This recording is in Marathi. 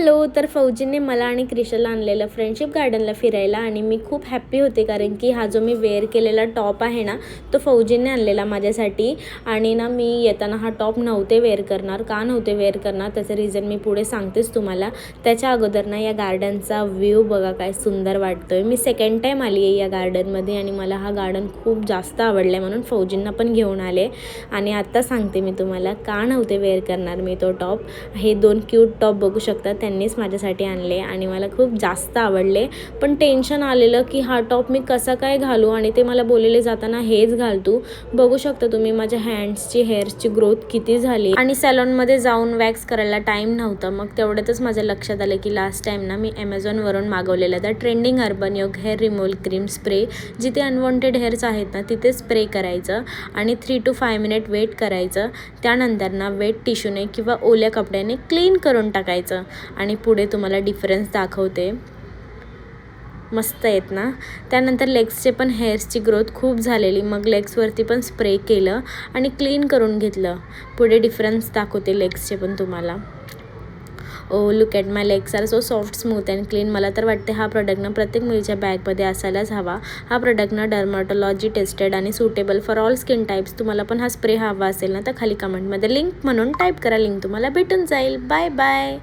हॅलो. तर फौजीने मला आणि क्रिशाला आणलेलं फ्रेंडशिप गार्डनला फिरायला आणि मी खूप हॅप्पी होते, कारण की हा जो मी वेअर केलेला टॉप आहे ना, तो फौजीने आणलेला माझ्यासाठी. आणि ना मी येताना हा टॉप नव्हते वेअर करणार. का नव्हते वेअर करणार त्याचं रिझन मी पुढे सांगतेच तुम्हाला. त्याच्या अगोदर ना या गार्डनचा व्ह्यू बघा काय सुंदर वाटतो आहे. मी सेकंड टाईम आली आहे या गार्डनमध्ये आणि मला हा गार्डन खूप जास्त आवडला आहे, म्हणून फौजींना पण घेऊन आले. आणि आत्ता सांगते मी तुम्हाला का नव्हते वेअर करणार मी तो टॉप. हे 2 क्यूट टॉप बघू शकता, त्यांनीच माझ्यासाठी आणले आणि मला खूप जास्त आवडले. पण टेन्शन आलेलं की हा टॉप मी कसा काय घालू, आणि ते मला बोललेले जाताना हेच घाल तू. बघू शकता तुम्ही माझ्या हँड्सची हेअर्सची ग्रोथ किती झाली. आणि सॅलॉनमध्ये जाऊन वॅक्स करायला टाईम नव्हता. मग तेवढ्यातच माझ्या लक्षात आलं की लास्ट टाईम ना मी ॲमेझॉनवरून मागवलेलं द ट्रेंडिंग अर्बन योग हेअर रिमूव्हल क्रीम स्प्रे. जिथे अनवॉन्टेड हेअर्स आहेत ना तिथे स्प्रे करायचं आणि 3 to 5 मिनिट वेट करायचं. त्यानंतर ना वेट टिश्यूने किंवा ओल्या कपड्याने क्लीन करून टाकायचं. आणि पुढे तुम्हाला डिफरन्स दाखवते. मस्त आहेत ना. त्यानंतर लेग्सचे पण हेअर्सची ग्रोथ खूप झालेली. मग लेग्सवरती पण स्प्रे केलं आणि क्लीन करून घेतलं. पुढे डिफरन्स दाखवते लेग्सचे पण तुम्हाला. Oh look at my legs are so soft, smooth and clean. मला तर वाटते हा प्रोडक्ट ना प्रत्येक मुलीच्या बॅगमध्ये असायलाच हवा. हा प्रोडक्ट ना डर्मॅटॉलॉजी टेस्टेड आणि suitable for all skin types. तुम्हाला पण हा स्प्रे हवा असेल ना तर खाली कमेंटमध्ये लिंक म्हणून टाईप करा. लिंक तुम्हाला भेटून जाईल. Bye bye.